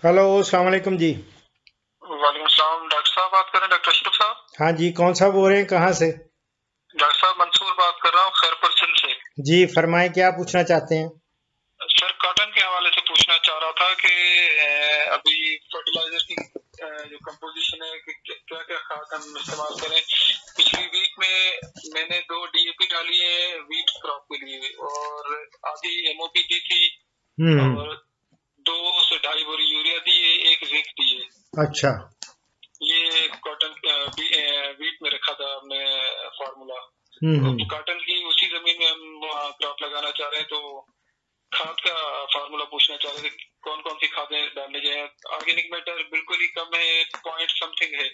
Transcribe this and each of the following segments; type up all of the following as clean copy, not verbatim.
Hello, अस्सलाम वालेकुम जी। वालेकुम सलाम। डॉक्टर साहब बात कर रहे हैं? डॉक्टर अशरफ साहब? हाँ जी, कौन सा बोल रहे हैं, कहाँ से? डॉक्टर साहब मंसूर बात कर रहा हूँ, खैरपुर सिंध से। जी फरमाएं, क्या पूछना चाहते हैं? सर कॉटन के हवाले से पूछना चाह रहा था कि अभी फर्टिलाइजर की जो कंपोजिशन है कि क्या क्या खाद हम इस्तेमाल करें। पिछली वीक में मैंने 2 डीएपी डाली है वीट क्रॉप के लिए, और आधी एमओपी दी थी, हम्म। और 2 से 2.5 बोरी यूरिया दी है, 1 जिंक दी है। अच्छा। ये कॉटन वीट में रखा था हमने फार्मूला। हम्म। कॉटन की उसी जमीन में हम क्रॉप लगाना चाह रहे हैं, तो खाद का फार्मूला पूछना चाह रहे थे, कौन कौन सी खादें डालनी चाहिए। ऑर्गेनिक मैटर बिल्कुल ही कम है, पॉइंट समथिंग है,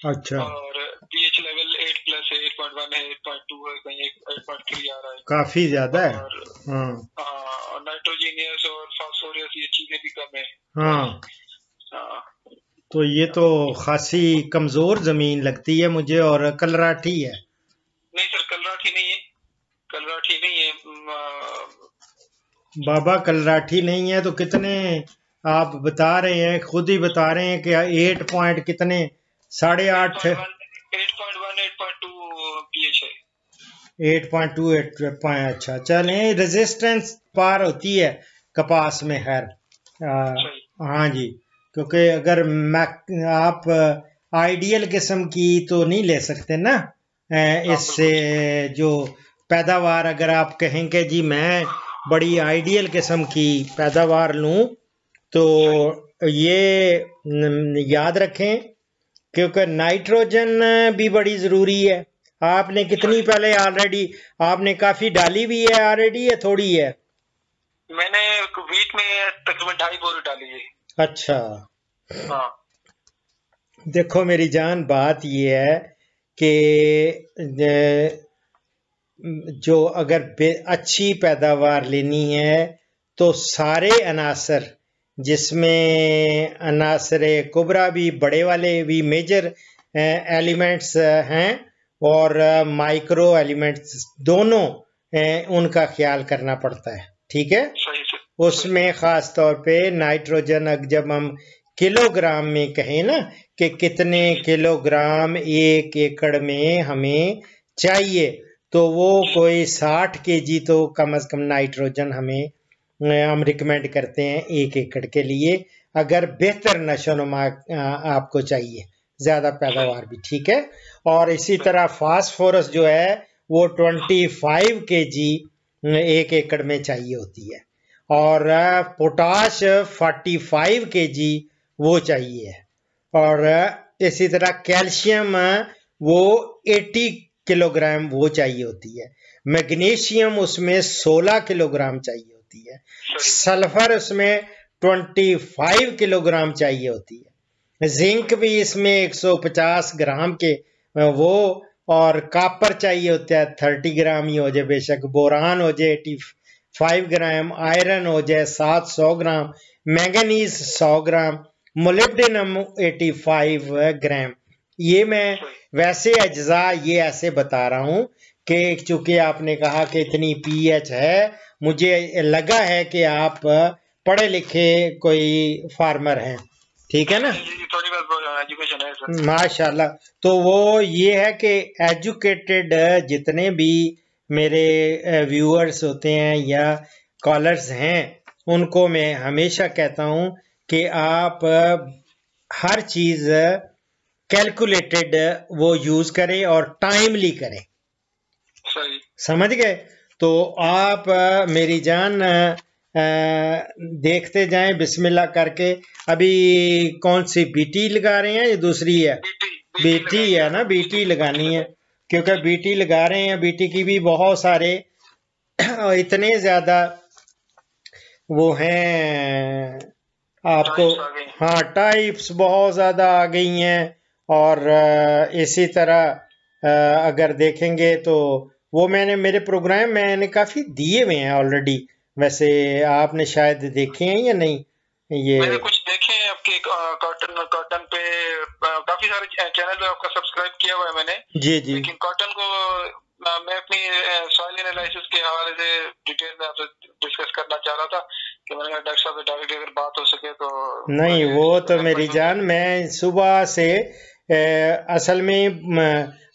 अच्छा, और पीएच लेवल 8+ है, 8.1 है, 8.2 है, कहीं 8.3 आ रहा है। काफी ज्यादा है। और हाँ। नाइट्रोजीनियस और फास्फोरस ये चीजें भी कम है। हाँ, हाँ, तो ये तो खासी कमजोर जमीन लगती है मुझे, और कलराठी है। नहीं सर, कलराठी नहीं है, कलराठी नहीं है। बाबा कलराठी नहीं है तो कितने आप बता रहे हैं, खुद ही बता रहे हैं कि 8 पॉइंट कितने, 8.5 है। 8.1 8.2 पीएच है। 8.2 8 अच्छा, चलें, रेजिस्टेंस पार होती है कपास में, खैर। सही। हाँ जी। क्योंकि अगर आप आइडियल किस्म की तो नहीं ले सकते ना। हाँ इससे बिल्कुल। जो पैदावार, अगर आप कहेंगे जी मैं बड़ी आइडियल किस्म की पैदावार लूं, तो सही। ये याद रखें, क्योंकि नाइट्रोजन भी बड़ी जरूरी है। आपने कितनी सही। पहले ऑलरेडी, आपने काफी डाली भी है ऑलरेडी, या थोड़ी है? मैंने वीक में तकरीबन 2.5 बोरी डाली है। अच्छा, हाँ। देखो मेरी जान, बात ये है कि जो अगर अच्छी पैदावार लेनी है तो सारे अनासर, जिसमें अनासर कुबरा भी, बड़े वाले भी, मेजर एलिमेंट्स हैं, और माइक्रो एलिमेंट्स दोनों, उनका ख्याल करना पड़ता है। ठीक है। सही से। सही। उसमें खास तौर पे नाइट्रोजन, जब हम किलोग्राम में कहें ना कि कितने जी जी किलोग्राम 1 एकड़ में हमें चाहिए, तो वो जी। कोई 60 kg तो कम से कम नाइट्रोजन हमें हम रिकमेंड करते हैं 1 एकड़ के लिए, अगर बेहतर नशोनुमा आपको चाहिए, ज्यादा सही। पैदावार भी। ठीक है। और इसी सही। तरह फास्फोरस जो है वो 25 kg 1 एकड़ में चाहिए होती है, और पोटाश 45 kg वो चाहिए, और इसी तरह कैल्शियम वो 80 किलोग्राम वो चाहिए होती है। मैग्नीशियम उसमें 16 किलोग्राम चाहिए होती है। सही। सल्फर उसमें 25 किलोग्राम चाहिए होती है। जिंक सही। भी इसमें 150 ग्राम के वो, और कापर चाहिए होता है 30 ग्राम ही हो जाए, बेशक बोरान हो जाए 85 ग्राम, आयरन हो जाए 700 ग्राम, मैंगनीज 100 ग्राम, मोलिब्डेनम 85 ग्राम। ये मैं सही। वैसे अज्जा ये ऐसे बता रहा हूं कि चूंकि आपने कहा कि इतनी पीएच है, मुझे लगा है कि आप पढ़े लिखे कोई फार्मर हैं। ठीक है ना? जी जी, थोड़ी बहुत एजुकेशन है सर। माशाल्लाह। तो वो ये है कि एजुकेटेड जितने भी मेरे व्यूअर्स होते हैं या कॉलर्स हैं, उनको मैं हमेशा कहता हूं कि आप हर चीज कैलकुलेटेड वो यूज करें और टाइमली करें। सही। समझ गए? तो आप मेरी जान देखते जाएं बिस्मिल्लाह करके। अभी कौन सी बीटी लगा रहे हैं या दूसरी है? बीटी बीटी बीटी लगाई है है। ना, बीटी बीटी लगानी है। लगाई। क्योंकि जी। बीटी लगा रहे हैं, बीटी की भी बहुत सारे इतने ज्यादा वो हैं आपको। टाइप्स आ गई। हाँ, टाइप्स बहुत ज्यादा आ गई हैं। और इसी तरह अगर देखेंगे तो वो मैंने मेरे प्रोग्राम मैंने काफी दिए हुए हैं ऑलरेडी। वैसे आपने शायद देखे हैं या नहीं ये? मैंने कुछ देखे हैं आपके कॉटन कॉटन पे, काफी सारे चैनल पे आपका सब्सक्राइब किया हुआ है मैंने, जी जी। लेकिन कॉटन को मैं अपनी सॉइल एनालिसिस के हवाले से डिटेल में आपसे डिस्कस करना चाह रहा था कि मैंने कहा डॉक्टर साहब से डायरेक्ट अगर बात हो सके तो। नहीं, वो तो मेरी जान, मैं सुबह से असल में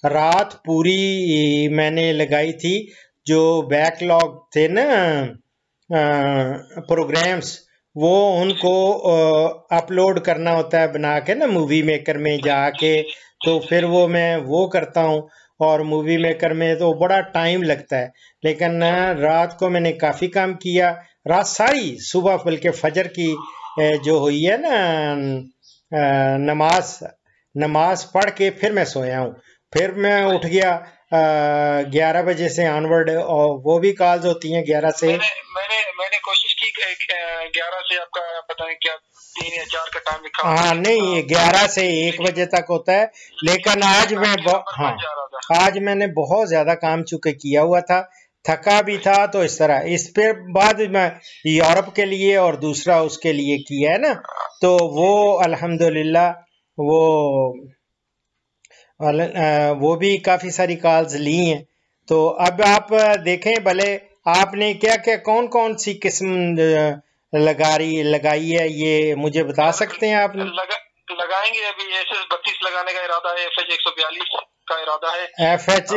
रात पूरी मैंने लगाई थी, जो बैकलॉग थे ना प्रोग्राम्स, वो उनको अपलोड करना होता है बना के ना मूवी मेकर में जाके, तो फिर वो मैं वो करता हूँ। और मूवी मेकर में तो बड़ा टाइम लगता है, लेकिन रात को मैंने काफ़ी काम किया, रात सारी, सुबह बल्कि फजर की जो हुई है ना नमाज पढ़ के फिर मैं सोया हूँ। फिर मैं उठ गया 11 बजे से ऑनवर्ड, और वो भी कॉल्स होती हैं 11 से। मैंने कोशिश की 11 से, आपका पता नहीं क्या 3 या 4 का टाइम लिखा। हाँ नहीं, 11 से 1 बजे तक होता है, लेकिन आज मैं आज मैंने बहुत ज्यादा काम चुके किया हुआ था, थका भी था, तो इस तरह इस पे बाद मैं यूरोप के लिए और दूसरा उसके लिए किया है ना, तो वो अल्हम्दुलिल्लाह वो भी काफ़ी सारी कॉल्स ली हैं। तो अब आप देखें भले आपने क्या क्या कौन कौन सी किस्म लगाई है, ये मुझे बता सकते हैं आप? लगाएंगे अभी SS 32 लगाने का इरादा है, FH 142 का इरादा है। FH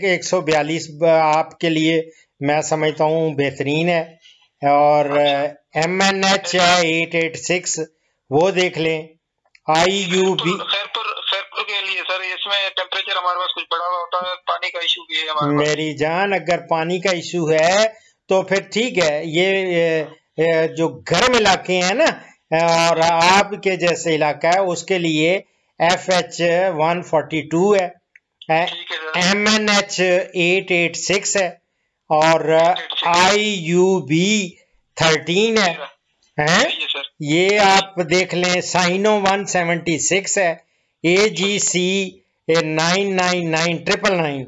142 आपके लिए मैं समझता हूँ बेहतरीन है, और MNH है 886, वो देख लें। IUB खैरपुर के लिए सर, इसमें टेम्परेचर हमारे पास कुछ बढ़ा हुआ होता है, पानी का इशू भी है हमारे पास। मेरी जान, अगर पानी का इशू है तो फिर ठीक है, ये जो गर्म इलाके हैं ना, और आपके जैसे इलाका है, उसके लिए FH 142 है, MNH 886 है, और IUB 13 है? ये आप देख लें। साइनो 176 है, AGC 999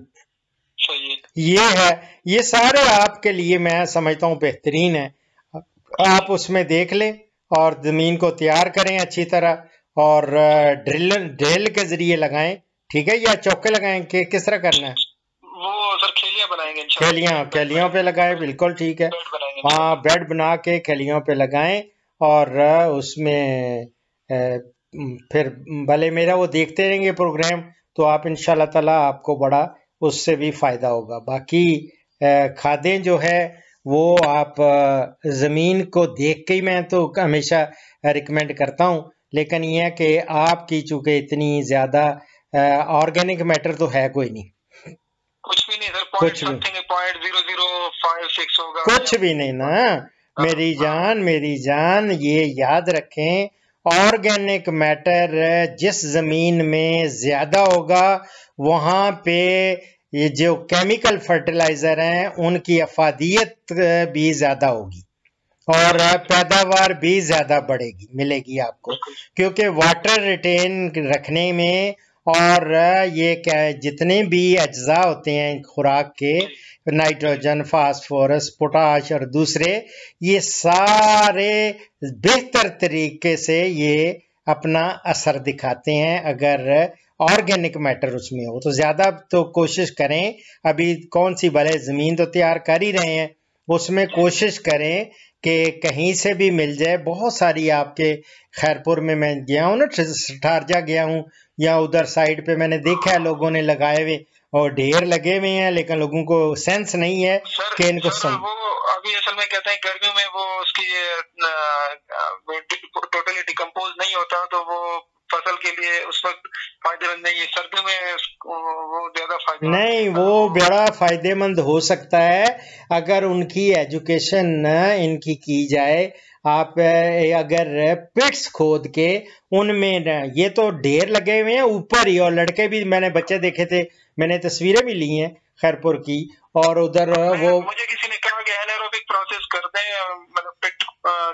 ये है। ये सारे आपके लिए मैं समझता हूँ बेहतरीन है, आप उसमें देख लें और ज़मीन को तैयार करें अच्छी तरह, और ड्रिल के ज़रिए लगाएं, ठीक है, या चौके लगाएं, कि किस तरह करना है? वो सर खेलियां बनाएंगे, खेलियों पे लगाएं, बिल्कुल ठीक है। हाँ, बेड बना के खेलियों पे लगाएं, और उसमें फिर भले मेरा वो देखते रहेंगे प्रोग्राम, तो आप इंशाल्लाह ताला आपको बड़ा उससे भी फ़ायदा होगा। बाकी खादें जो है वो आप ज़मीन को देख के ही मैं तो हमेशा रिकमेंड करता हूँ, लेकिन ये है कि आपकी चूँकि इतनी ज़्यादा ऑर्गेनिक मैटर तो है कोई नहीं, कुछ भी नहीं सर, कुछ भी 0.0056 होगा, कुछ भी नहीं ना मेरी जान, ये याद रखें, ऑर्गेनिक मैटर जिस ज़मीन में ज़्यादा होगा वहाँ पे ये जो केमिकल फर्टिलाइज़र हैं उनकी अफादियत भी ज़्यादा होगी, और पैदावार भी ज़्यादा बढ़ेगी, मिलेगी आपको, क्योंकि वाटर रिटेन रखने में, और ये क्या जितने भी अज्जा होते हैं खुराक के, नाइट्रोजन, फास्फोरस, पोटाश और दूसरे, ये सारे बेहतर तरीके से ये अपना असर दिखाते हैं अगर ऑर्गेनिक मैटर उसमें हो। तो ज़्यादा तो कोशिश करें, अभी कौन सी भले ज़मीन तो तैयार कर ही रहे हैं, उसमें कोशिश करें कि कहीं से भी मिल जाए। बहुत सारी आपके खैरपुर में मैं गया हूँ ना, शारजा गया हूँ, या उधर साइड पे मैंने देखा है लोगों ने लगाए हुए, और ढेर लगे हुए हैं, लेकिन लोगों को सेंस नहीं है कि इनको वो अभी असल में कहते हैं गर्मियों में वो उसकी टोटली डिकम्पोज नहीं होता, तो वो फसल के लिए उस वक्त फायदेमंद नहीं है। सर्दियों में वो ज्यादा फायदेमंद नहीं, वो बड़ा फायदेमंद हो सकता है अगर उनकी एजुकेशन इनकी की जाए। आप अगर पिट्स खोद के उनमें, ये तो ढेर लगे हुए हैं ऊपर ही, और लड़के भी मैंने बच्चे देखे थे, मैंने तस्वीरें भी ली हैं खैरपुर की, और उधर वो मुझे किसी ने कहा कि एनारोबिक प्रोसेस कर दें, मतलब पिट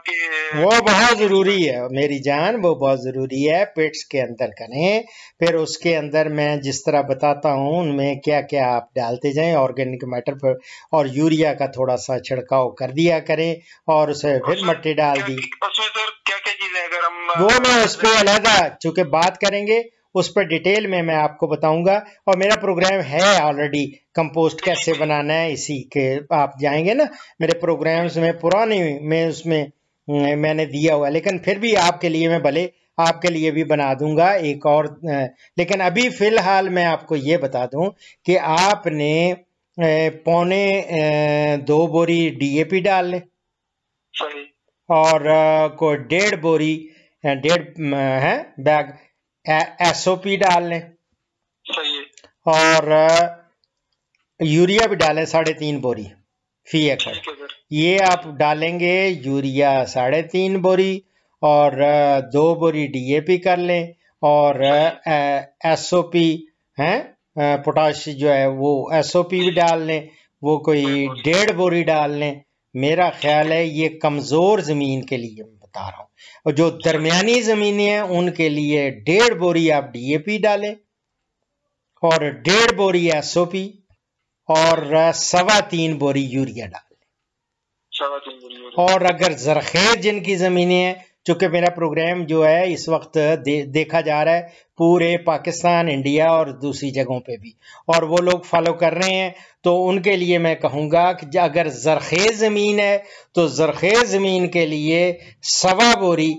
की, वो बहुत ज़रूरी है मेरी जान, वो बहुत ज़रूरी है, पिट्स के अंदर करें, फिर उसके अंदर मैं जिस तरह बताता हूँ उनमें क्या क्या आप डालते जाएं ऑर्गेनिक मैटर पर, और यूरिया का थोड़ा सा छिड़काव कर दिया करें, और उसे फिर मट्टी डाल दी। उसमें सर क्या क्या चीजें अगर हम वो मैं उस पर अलहदा चूँकि बात करेंगे, उस पर डिटेल में मैं आपको बताऊंगा। और मेरा प्रोग्राम है ऑलरेडी, कंपोस्ट कैसे बनाना है, इसी के आप जाएंगे ना मेरे प्रोग्राम्स में पुराने में, उसमें मैंने दिया हुआ, लेकिन फिर भी आपके लिए मैं भले आपके लिए भी बना दूंगा एक और। लेकिन अभी फिलहाल मैं आपको ये बता दूं कि आपने 2.25 बोरी DAP डाल लें और को 1.5 बोरी 1.5 है बैग SOP डाल लें और यूरिया भी डालें 3.5 बोरी फी एकड़। ये आप डालेंगे यूरिया 3.5 बोरी और 2 बोरी DAP कर लें और SOP है पोटाश जो है वो SOP भी डाल लें, वो कोई 1.5 बोरी डाल लें। मेरा ख्याल है ये कमज़ोर ज़मीन के लिए मैं बता रहा हूँ, और जो दरमियानी ज़मीनें हैं उनके लिए 1.5 बोरी आप DAP डालें और 1.5 बोरी SOP और 3.25 बोरी यूरिया डालें। और अगर ज़रखेज़ जिनकी ज़मीनें हैं, चूँकि मेरा प्रोग्राम जो है इस वक्त देखा जा रहा है पूरे पाकिस्तान, इंडिया और दूसरी जगहों पे भी, और वो लोग फॉलो कर रहे हैं, तो उनके लिए मैं कहूँगा कि अगर ज़रखेज़ ज़मीन है तो ज़रखेज़ ज़मीन के लिए 1.25 बोरी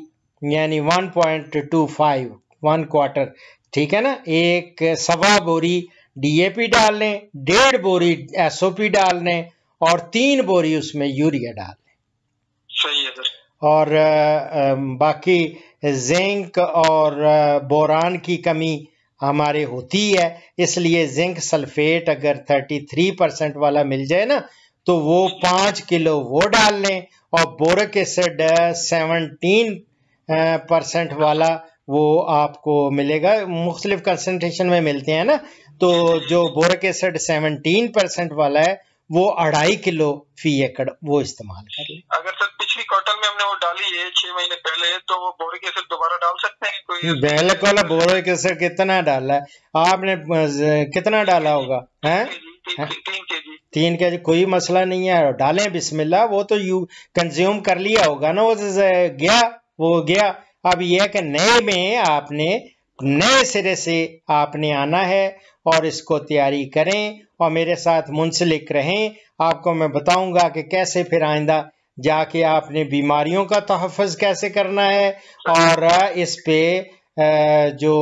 यानी 1.25 1 क्वार्टर, ठीक है ना, 1.25 बोरी DAP डाल लें, 1.5 बोरी SOP डाल लें और 3 बोरी उसमें यूरिया डाल लें। सही है सर। और बाकी जिंक और बोरान की कमी हमारे होती है, इसलिए जिंक सल्फेट अगर 33% वाला मिल जाए ना तो वो 5 किलो वो डाल लें और बोरिक एसिड 17% वाला वो आपको मिलेगा, मुख्तलिफ कंसंट्रेशन में मिलते हैं ना, तो जो बोरिक एसिड 17% वाला है वो 2.5 किलो फी एकड़ वो इस्तेमाल कर ले। अगर सर पिछली कॉटन में हमने वो डाली है 6 महीने पहले, तो वो बोरिक एसिड दोबारा डाल सकते हैं कोई? बेलक वाला बोरिक एसिड कितना डाला है आपने, कितना डाला होगा? 3 kg कोई मसला नहीं है, डालें बिस्मिल्लाह, वो तो यू कंज्यूम कर लिया होगा ना, वो गया। अब यह कि नए में आपने नए सिरे से आपने आना है और इसको तैयारी करें और मेरे साथ मुंसलिक रहें। आपको मैं बताऊंगा कि कैसे फिर आइंदा जाके आपने बीमारियों का तहफ़्फ़ुज़ कैसे करना है, और इस पे जो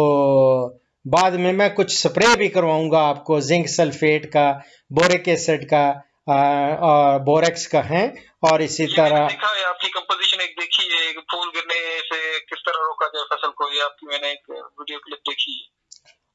बाद में मैं कुछ स्प्रे भी करवाऊंगा आपको, जिंक सल्फेट का, बोरिक एसिड का और बोरेक्स का है, और इसी तरह देखा है आपकी कंपोजिशन एक देखी है, फूल गिरने से किस तरह रोका जाए फसल को, ये आपकी मैंने एक वीडियो क्लिप देखी है,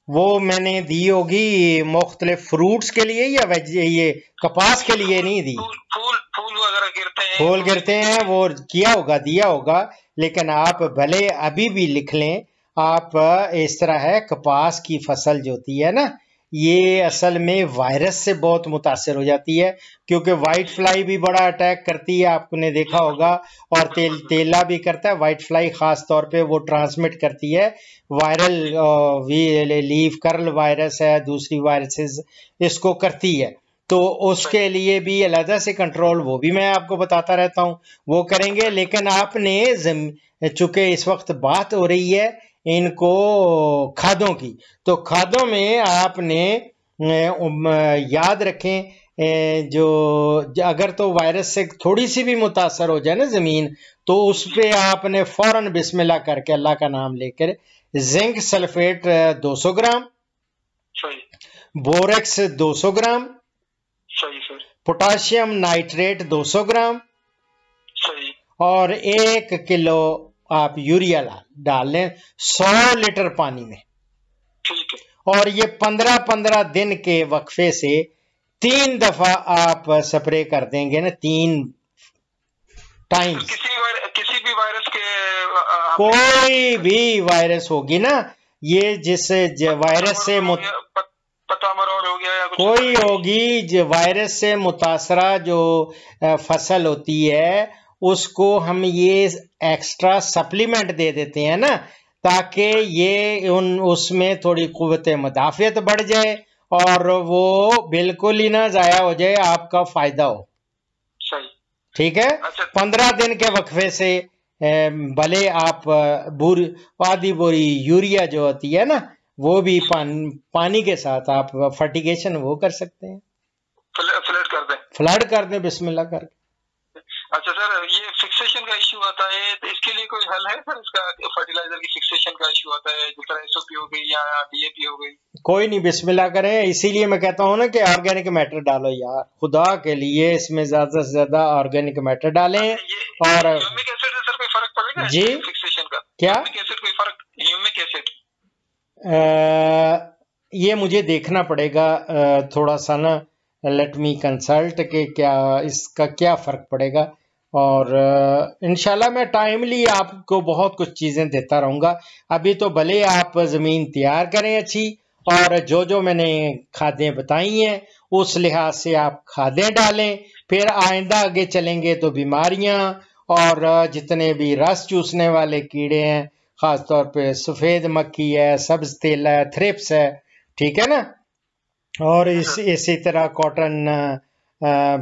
वो मैंने दी होगी मुख्तलिफ फ्रूट्स के लिए या ये कपास के लिए नहीं दी। फूल वगैरह गिरते हैं, फूल गिरते हैं वो किया होगा, दिया होगा, लेकिन आप भले अभी भी लिख लें। आप इस तरह है, कपास की फसल जो होती है ना, ये असल में वायरस से बहुत मुतासर हो जाती है, क्योंकि वाइट फ्लाई भी बड़ा अटैक करती है, आपने देखा होगा, और तेला भी करता है। वाइट फ्लाई खास तौर पे वो ट्रांसमिट करती है वायरल लीफ कर्ल वायरस है, दूसरी वायरसेस इसको करती है, तो उसके लिए भी अलग से कंट्रोल वो भी मैं आपको बताता रहता हूँ, वो करेंगे। लेकिन आपने चूंकि इस वक्त बात हो रही है इनको खादों की, तो खादों में आपने याद रखें जो अगर तो वायरस से थोड़ी सी भी मुतासर हो जाए ना ज़मीन, तो उस पर आपने फौरन बिस्मिल्लाह करके अल्लाह का नाम लेकर जिंक सल्फेट 200 ग्राम, बोरेक्स 200 ग्राम, पोटाशियम नाइट्रेट 200 ग्राम और 1 किलो आप यूरिया डाल लें 100 लीटर पानी में। और ये 15-15 दिन के वक्फे से 3 दफा आप स्प्रे कर देंगे ना, 3 टाइम्स। किसी भी वायरस के कोई भी वायरस होगी ना, ये जिस वायरस से हो गया या कोई होगी जो वायरस से मुतासरा जो फसल होती है, उसको हम ये एक्स्ट्रा सप्लीमेंट दे देते हैं ना, ताकि ये उसमें थोड़ी क़ुव्वत मुदाफ़ियत बढ़ जाए और वो बिल्कुल ही ना ज़ाया हो जाए, आपका फ़ायदा हो। सही, ठीक है। 15 दिन के वक्फे से भले आप आधी बोरी यूरिया जो होती है ना वो भी पानी के साथ आप फर्टिगेशन वो कर सकते हैं, फ्लड कर दें बिस्मिल्लाह करके। अच्छा सर, ये फिक्सेशन का इशू आता है तो इसके लिए कोई हल है सर? इसका फर्टिलाइजर की फिक्सेशन का इशू आता है, जिस तरह एसओपी हो गई या डीएपी हो गई। कोई नहीं, बिस्मिल्लाह करें। इसीलिए मैं कहता हूँ ना कि ऑर्गेनिक मैटर डालो यार, खुदा के लिए इसमें ज्यादा से ज्यादा ऑर्गेनिक मैटर डालें। और ह्यूमिक एसिड से सर कोई फर्क पड़ेगा जी फिक्सेशन का? क्या ह्यूमिक एसिड कोई फर्क? ह्यूमिक एसिड ये मुझे देखना पड़ेगा थोड़ा सा ना, लेट मी कंसल्ट के क्या इसका क्या फ़र्क पड़ेगा। और इंशाल्लाह मैं टाइमली आपको बहुत कुछ चीज़ें देता रहूँगा। अभी तो भले आप ज़मीन तैयार करें अच्छी, और जो जो मैंने खादें बताई हैं उस लिहाज से आप खादें डालें। फिर आइंदा आगे चलेंगे तो बीमारियाँ और जितने भी रस चूसने वाले कीड़े हैं, ख़ास तौर पे सफ़ेद मक्खी है, सब्ज़ तेला है, थ्रिप्स है, ठीक है ना, और इसी तरह कॉटन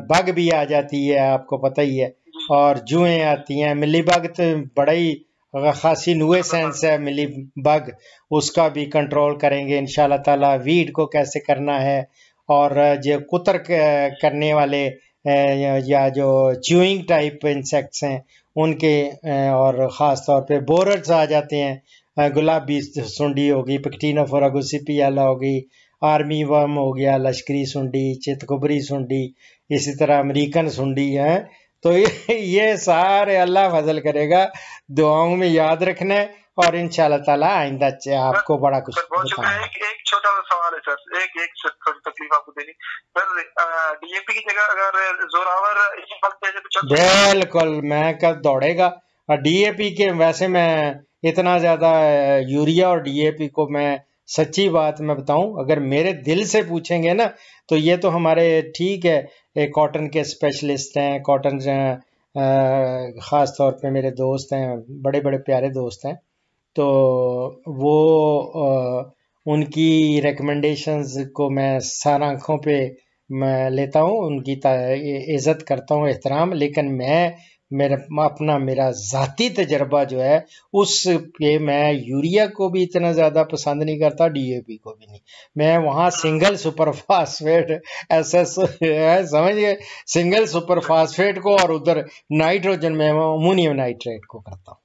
बग भी आ जाती है, आपको पता ही है, और जुएं आती हैं। मिली बग तो बड़ा ही खासी नुएसेंस है मिली बग, उसका भी कंट्रोल करेंगे इंशाल्लाह ताला। वीड को कैसे करना है, और जो कुतर करने वाले या जो च्यूइंग टाइप इंसेक्ट्स हैं उनके, और ख़ास तौर पे बोरर्स आ जाते हैं, गुलाबी सुंडी होगी, पैक्टिनोफोरा गोसिपियाला होगी, आर्मी वर्म हो गया, लश्करी सुंडी, चितकुबरी सुंडी, इसी तरह अमेरिकन सुंडी है। तो ये सारे अल्लाह फजल करेगा, दुआओं में याद रखना है, और इंशाल्लाह ताला आइंदा आपको बड़ा कुछ बताऊंगा। एक छोटा सा सवाल है सर, एक थोड़ी तकलीफ आपको देनी सर, डीएपी की जगह अगर जोरावर बिल्कुल, मैं कब दौड़ेगा। और डीएपी के वैसे मैं इतना ज्यादा यूरिया और डीएपी को मैं सच्ची बात मैं बताऊं, अगर मेरे दिल से पूछेंगे ना तो ये तो हमारे ठीक है कॉटन के स्पेशलिस्ट हैं, कॉटन ख़ास तौर पे मेरे दोस्त हैं, बड़े बड़े प्यारे दोस्त हैं, तो वो उनकी रिकमेंडेशंस को मैं सारा आँखों पे मैं लेता हूँ, उनकी इज़्ज़त करता हूँ, एहतराम। लेकिन मेरा ज़ाती तजर्बा जो है उस पे मैं यूरिया को भी इतना ज़्यादा पसंद नहीं करता, डीएपी को भी नहीं। मैं वहाँ सिंगल सुपर फास्फेट एसएस समझ गए, सिंगल सुपर फास्फेट को, और उधर नाइट्रोजन में अमोनियम नाइट्रेट को करता हूँ।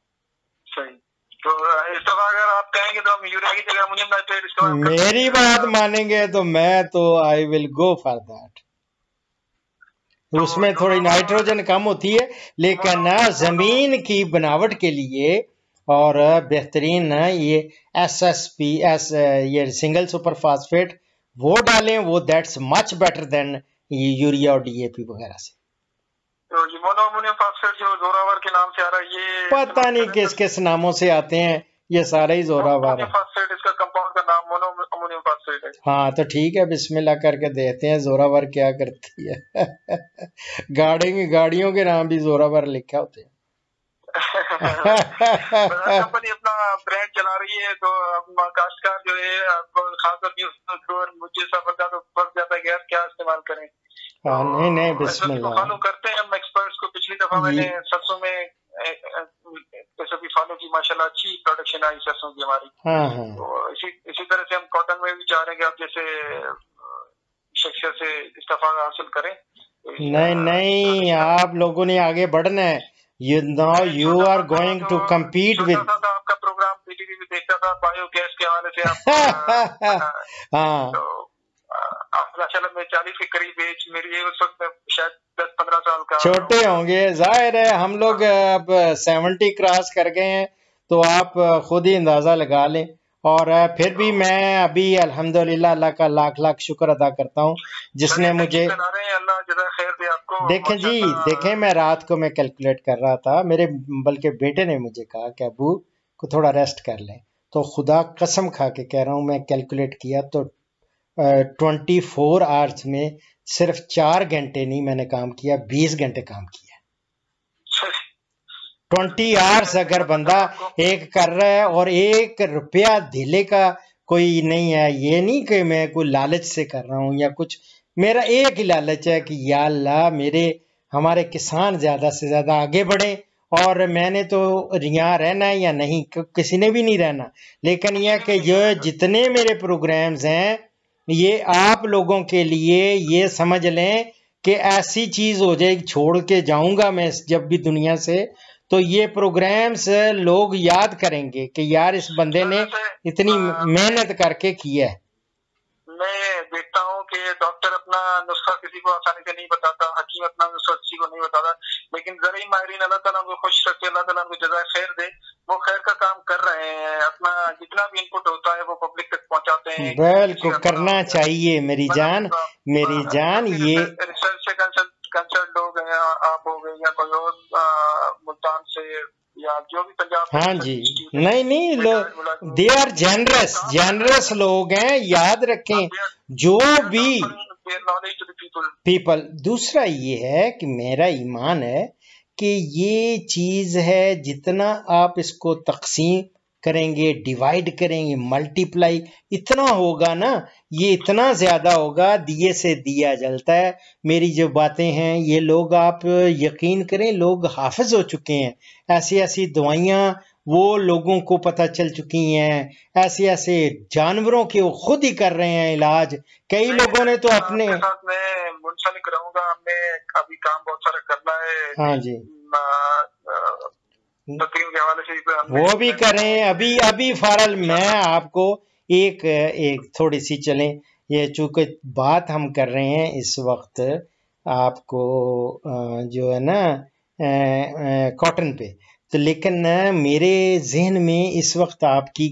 तो इस दफा अगर आप कहेंगे तो हम यूरिया की जगह अमोनियम नाइट्रेट इस्तेमाल करें। मेरी बात मानेंगे तो मैं तो I will go for that. उसमें थोड़ी नाइट्रोजन कम होती है, लेकिन जमीन की बनावट के लिए और बेहतरीन ये ये सिंगल सुपर फास्फेट वो डालें, वो that's much better than urea और डीएपी वगैरह से। तो ये मोनो अमोनियम फास्फेट जो जोरावर के नाम से आ रहा है, ये पता नहीं किस किस नामों से आते हैं, ये सारे ही जोरावर है। फास्फेट इसका कंपाउंड का नाम मोनो अमोनियम फास्फेट है। हाँ तो ठीक है, बिस्मिल्लाह करके देखते हैं जोरावर क्या करती है। गाड़ियों के नाम भी जोरावर लिखे होते हैं। कंपनी अपना ब्रांड चला रही है, तो काश्तकार जो है खासकर मुझे सब बता तो फंस जाता है कि यार क्या इस्तेमाल करें। हाँ नहीं बिस्मिल्लाह फॉलो करते हैं हम एक्सपर्ट्स को। पिछली दफा मैंने सरसों में एसओपी फॉलो की, माशाल्लाह अच्छी प्रोडक्शन आई सरसों की हमारी। हाँ। तो इसी तरह से हम कॉटन में भी चाह रहे हैं कि आप जैसे शख्सियत से इस्तेफाद हासिल करें। नहीं, आप लोगों ने आगे बढ़ना है। You are going to compete with। आपका प्रोग्राम पीटीवी में देखता था बायोगैस के हवाले से आप। हाँ। तो माशाल्लाह मैं 40 के करीब एज मेरी है उस वक्त, शायद 10-15 साल का। छोटे होंगे, जाहिर है हम लोग अब 70 क्रॉस कर गए हैं, तो आप खुद ही अंदाजा लगा लें। और फिर भी मैं अभी अल्हम्दुलिल्लाह अल्लाह का लाख लाख शुक्र अदा करता हूँ जिसने मुझे, देखें जी देखें, मैं रात को मैं कैलकुलेट कर रहा था, मेरे बल्कि बेटे ने मुझे कहा कि अबू को थोड़ा रेस्ट कर लें, तो खुदा कसम खा के कह रहा हूँ, मैं कैलकुलेट किया तो 24 आवर्स में सिर्फ 4 घंटे नहीं मैंने काम किया, 20 घंटे काम किया। 20 आवर्स अगर बंदा एक कर रहा है, और 1 रुपया ढीले का कोई नहीं है। ये नहीं कि मैं कोई लालच से कर रहा हूँ या कुछ, मेरा एक ही लालच है कि या अल्लाह हमारे किसान ज्यादा से ज्यादा आगे बढ़े और मैंने तो यहाँ रहना है या नहीं, किसी ने भी नहीं रहना, लेकिन यह कि जो जितने मेरे प्रोग्राम्स हैं ये आप लोगों के लिए, ये समझ लें कि ऐसी चीज हो जाएगी, छोड़ के जाऊंगा मैं जब भी दुनिया से, तो ये प्रोग्राम्स लोग याद करेंगे कि यार इस बंदे ने इतनी मेहनत करके किया है। मैं देखता हूँ कि डॉक्टर अपना नुस्खा किसी को आसानी से नहीं बताता, हकीम अपना नुस्खा किसी को नहीं बताता, लेकिन ज़रूरी माहिरीन अल्लाह ताला उनको खुश रखे, अल्लाह ताला उनको जज़ाए खैर दे, वो खैर का काम कर रहे हैं। अपना जितना भी इनपुट होता है वो पब्लिक तक पहुंचाते हैं। बिल्कुल करना चाहिए मेरी जान, मेरी जान। ये रिसर्च से कंसल्ट लोग हैं, आप हो गए या कोई और मुल्तान से या जो भी पंजाब, हाँ जी, नहीं दे आर जेनरस लोग हैं, याद रखें जो भी पीपल। दूसरा ये है कि मेरा ईमान है कि ये चीज है, जितना आप इसको तकसीम करेंगे, डिवाइड करेंगे, मल्टीप्लाई इतना होगा ना, ये इतना ज्यादा होगा, दिए से दिया जलता है। मेरी जो बातें हैं ये लोग, आप यकीन करें, लोग हाफिज हो चुके हैं, ऐसी ऐसी दवाइयाँ वो लोगों को पता चल चुकी हैं, ऐसे ऐसे जानवरों के वो खुद ही कर रहे हैं इलाज। कई लोगों ने तो अपने साथ मैं मुंसलिक रहूंगा, हमें अभी काम बहुत सारा करना है। हाँ जी, के हवाले से वो भी करें। अभी फारल मैं आपको एक थोड़ी सी चलें, ये चूंकि बात हम कर रहे हैं इस वक्त आपको जो है ना कॉटन पे, तो लेकिन मेरे जहन में इस वक्त आपकी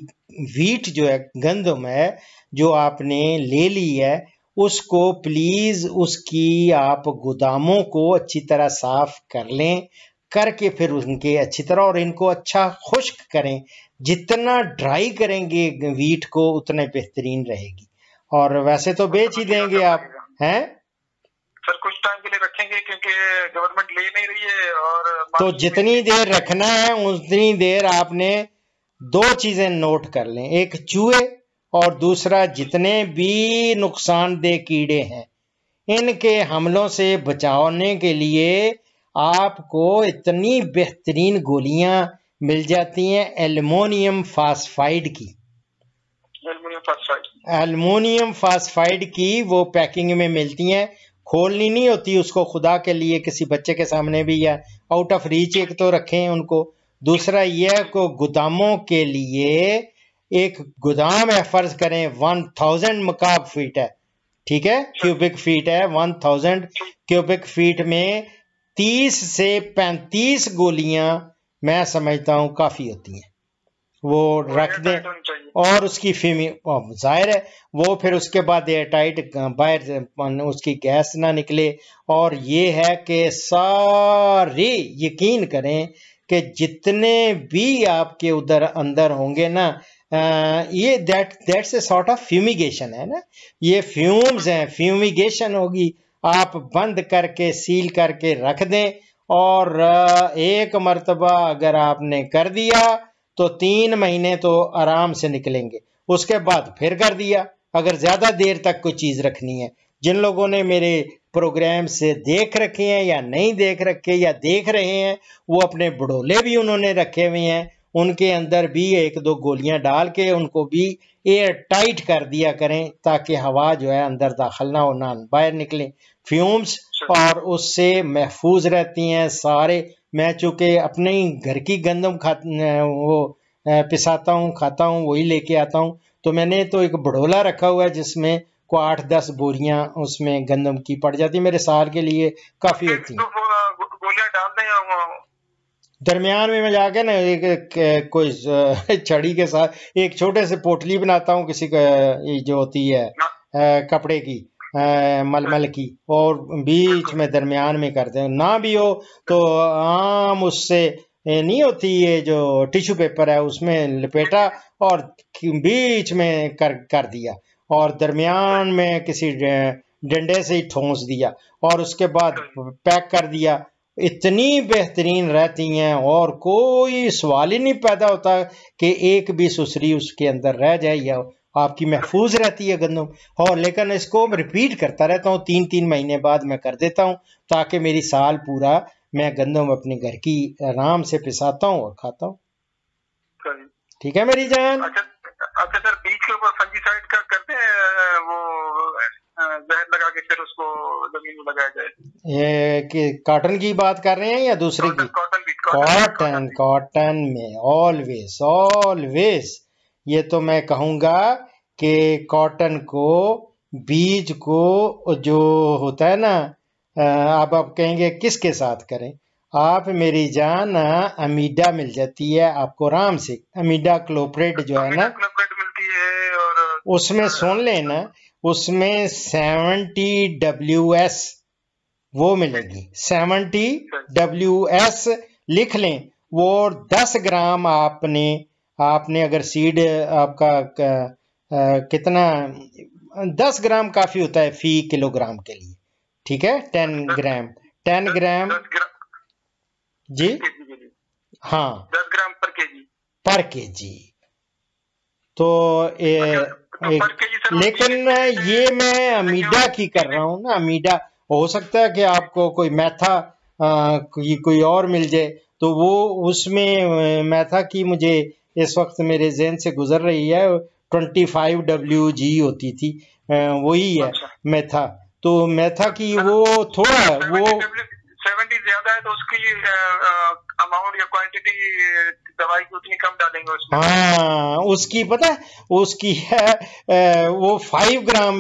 वीट जो है, गंदम है जो आपने ले ली है, उसको प्लीज उसकी आप गोदामों को अच्छी तरह साफ कर लें, करके फिर उनके अच्छी तरह, और इनको अच्छा खुश्क करें। जितना ड्राई करेंगे वीट को उतने बेहतरीन रहेगी। और वैसे तो बेच ही देंगे आप, हैं सर? कुछ टाइम के लिए रखेंगे क्योंकि गवर्नमेंट ले नहीं रही है। और तो जितनी देर रखना है उतनी देर आपने दो चीजें नोट कर लें, एक चूहे और दूसरा जितने भी नुकसानदेह कीड़े हैं, इनके हमलों से बचाने के लिए आपको इतनी बेहतरीन गोलियां मिल जाती हैं एल्युमिनियम फास्फाइड की। एल्युमिनियम फास्फाइड की वो पैकिंग में मिलती हैं, खोलनी नहीं होती उसको, खुदा के लिए किसी बच्चे के सामने भी, या आउट ऑफ रीच एक तो रखें उनको। दूसरा यह को गोदामों के लिए एक गोदाम है, फर्ज करें 1000 मकाब फीट है, ठीक है, क्यूबिक फीट है, 1000 क्यूबिक फीट में 30 से 35 गोलियां मैं समझता हूं काफी होती हैं, वो रख दें। और उसकी फीमी जाहिर है वो फिर उसके बाद एयर टाइट, बाहर उसकी गैस ना निकले। और ये है कि सारे यकीन करें कि जितने भी आपके उधर अंदर होंगे ना, ये that's a sort of fumigation है ना, ये फ्यूम्स हैं, फ्यूमिगेशन होगी। आप बंद करके सील करके रख दें, और एक मर्तबा अगर आपने कर दिया तो 3 महीने तो आराम से निकलेंगे। उसके बाद फिर कर दिया, अगर ज्यादा देर तक कोई चीज रखनी है। जिन लोगों ने मेरे प्रोग्राम से देख रखे हैं या नहीं देख रखे या देख रहे हैं, वो अपने बड़ोले भी उन्होंने रखे हुए हैं, उनके अंदर भी 1-2 गोलियां डाल के उनको भी एयर टाइट कर दिया करें, ताकि हवा जो है अंदर दाखिल ना हो, ना बाहर निकले फ्यूम्स, और उससे महफूज रहती हैं सारे। मैं चूंकि अपने ही घर की गंदम पिसाता हूँ, खाता हूँ, वही लेके आता हूँ, तो मैंने तो एक बड़ोला रखा हुआ है जिसमें को 8-10 बोरियां उसमें गंदम की पड़ जाती, मेरे साल के लिए काफी होती है। गोलियां डाल दें दरमियान में मैं जाके ना एक कोई छड़ी के साथ एक छोटे से पोटली बनाता हूँ, किसी का जो होती है कपड़े की, मलमल की, और बीच में दरमियान में करते हैं। ना भी हो तो आम उससे नहीं होती, ये जो टिश्यू पेपर है उसमें लपेटा और बीच में कर दिया, और दरमियान में किसी डंडे से ही ठोंस दिया, और उसके बाद पैक कर दिया। इतनी बेहतरीन रहती हैं, और कोई सवाल ही नहीं पैदा होता कि एक भी सुसरी उसके अंदर रह जाए, या आपकी महफूज रहती है गंदम। और लेकिन इसको रिपीट करता रहता हूँ, 3-3 महीने बाद मैं कर देता हूँ, ताकि मेरी साल पूरा मैं गंदम अपने घर की आराम से पिसाता हूँ और खाता हूँ। ठीक है मेरी जान। अच्छा सर, बीज के ऊपर फंजीसाइड का करते हैं वो जहर लगा के फिर उसको जमीन में लगाया जाए। ये कि कॉटन की बात कर रहे हैं या दूसरी की? कॉटन में ऑलवेज ऑलवेज ये तो मैं कहूँगा कि कॉटन को बीज को जो होता है ना, आप कहेंगे किसके साथ करें? आप मेरी जान अमीडा मिल जाती है आपको आराम से, अमीडा क्लोप्रेट जो है ना मिलती है, और उसमें सुन लेना, उसमें 70 WS वो मिलेगी, 70 WS लिख लें वो। 10 ग्राम आपने अगर सीड आपका कितना, 10 ग्राम काफी होता है फी किलोग्राम के लिए। ठीक है, 10 ग्राम जी, हाँ 10 ग्राम पर केजी। तो लेकिन ये मैं अमीडा की कर रहा हूँ ना, अमीडा हो सकता है कि आपको कोई मैथा कोई और मिल जाए, तो वो उसमें मैथा की मुझे इस वक्त मेरे जहन से गुजर रही है 25 WG होती थी, वही है मैथा। तो मैथा की वो थोड़ा वो 70 ज्यादा है तो उसकी अमाउंट या क्वांटिटी दवाई की उतनी कम डालेंगे उसमें। हाँ उसकी पता है, उसकी है वो 5 ग्राम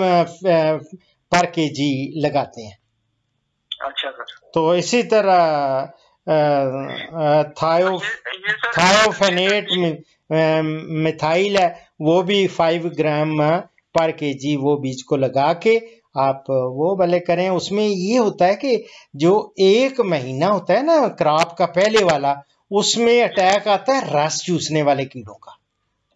पर केजी लगाते हैं। अच्छा सर। तो इसी तरह थायोफेनेट मिथाइल है, वो भी 5 ग्राम पर केजी वो बीज को लगा के आप वो भले करें। उसमें ये होता है कि जो 1 महीना होता है ना क्रॉप का पहले वाला, उसमें अटैक आता है रस चूसने वाले कीड़ों का,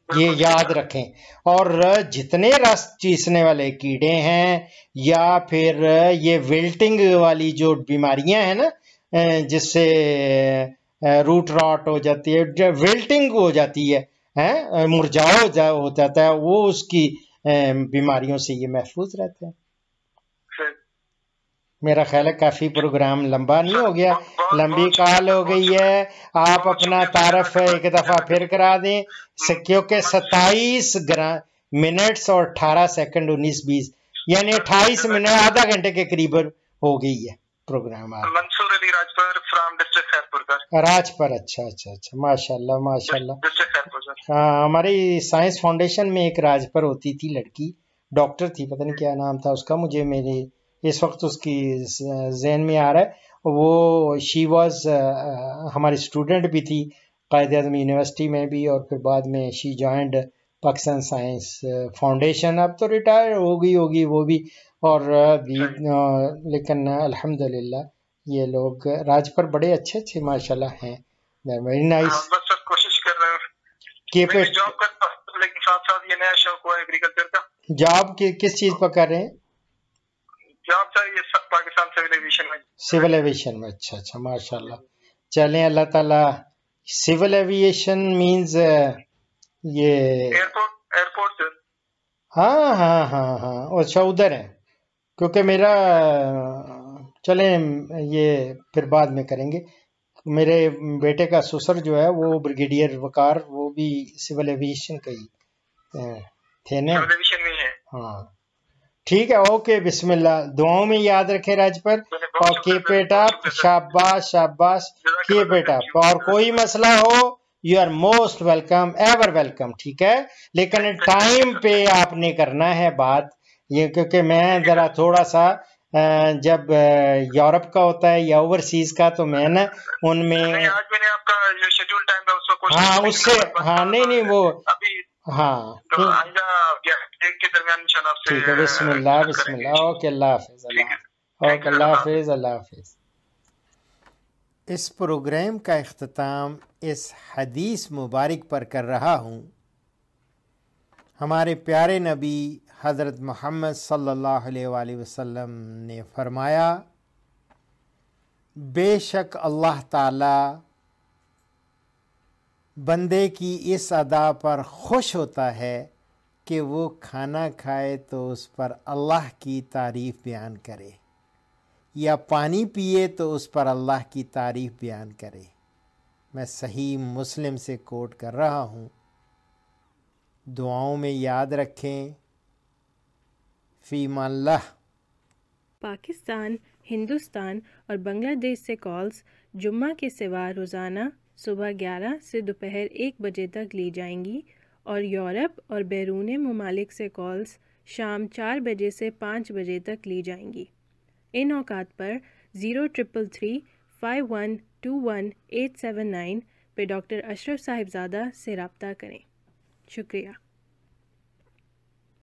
ये याद रखें। और जितने रस चूसने वाले कीड़े हैं या फिर ये विल्टिंग वाली जो बीमारियां हैं ना, जिससे रूट रॉट हो जाती है, विल्टिंग हो जाती है, मुरझाओ हो जाता है, वो उसकी बीमारियों से ये महफूज रहते हैं। मेरा ख्याल है काफी प्रोग्राम लंबा नहीं हो गया, लंबी कॉल हो गई है। आप अपना तारफ एक दफा फिर करा दें, क्योंकि 27 मिनट्स और 18 सेकंड 19-20 यानी 28 मिनट, आधा घंटे के करीब हो गई है program. Mansoor Ali Rajpar from district Khairpur. Rajpar, अच्छा माशाल्लाह माशाल्लाह। हाँ, हमारी साइंस फाउंडेशन में एक राजपर होती थी लड़की, डॉक्टर थी, पता नहीं क्या नाम था उसका, मुझे मेरे इस वक्त उसकी जहन में आ रहा है। वो शी वॉज हमारी स्टूडेंट भी थी कायद-ए-आज़म यूनिवर्सिटी में भी, और फिर बाद में she joined Pakistan science foundation. अब तो रिटायर हो गई होगी वो भी, और लेकिन अल्हम्दुलिल्लाह ये लोग राजपर बड़े अच्छे अच्छे माशाल्लाह हैं, वेरी नाइस। बस कोशिश कर रहे हैं, जॉब करता हूं लेकिन साथ साथ ये नया शौक हुआ एग्रीकल्चर का। जॉब किस चीज पर कर रहे हैं? जॉब सर ये सब पाकिस्तान सिविल एविएशन में। सिविल एविएशन में, अच्छा माशाल्लाह। चलें, अल्लाह ताला। सिविल एविएशन मींस ये एयरपोर्ट सर। हाँ अच्छा उधर है, क्योंकि मेरा चलें ये फिर बाद में करेंगे। मेरे बेटे का ससुर जो है वो ब्रिगेडियर वकार, वो भी सिविल एविएशन का ही थे ना। हाँ ठीक है, ओके, बिस्मिल्लाह। दुआओं में याद रखे राजपर, और कीप इट अप, शाबाश शाबाश, कीप इट अप। और कोई मसला हो you are most welcome, ever welcome, ठीक है। लेकिन टाइम पे आपने करना है बात ये, क्योंकि मैं जरा थोड़ा सा जब यूरोप का होता है या ओवरसीज का, तो मैं ना उनमें आज मैंने आपका जो शेड्यूल टाइम था उसको हाँ उससे हाँ नहीं वो हाँ के दरमियान ठीक है। बिस्मिल्लाह बिस्मिल्लाह। ओके, अल्लाह हाफिज। ओके, अल्लाह हाफिज, अल्लाह हाफिज। इस प्रोग्राम का इख्तिताम इस हदीस मुबारक पर कर रहा हूँ। हमारे प्यारे नबी हज़रत मोहम्मद सल्लल्लाहु अलैहि वसल्लम ने फरमाया, बेशक अल्लाह ताला बंदे की इस अदा पर खुश होता है कि वो खाना खाए तो उस पर अल्लाह की तारीफ़ बयान करे। या पानी पिए तो उस पर अल्लाह की तारीफ बयान करे। मैं सही मुस्लिम से कोट कर रहा हूँ। दुआओं में याद रखें। फ़ीमाल्लाह। पाकिस्तान, हिंदुस्तान और बांग्लादेश से कॉल्स जुम्मा के सिवा रोज़ाना सुबह 11 से दोपहर 1 बजे तक ली जाएंगी और यूरोप और बैरून ममालिक से कॉल्स शाम 4 बजे से 5 बजे तक ली जाएंगी। इन औकात पर 03335121 879 पे डॉक्टर अशरफ साहिबजादा से रब्ता करें। शुक्रिया।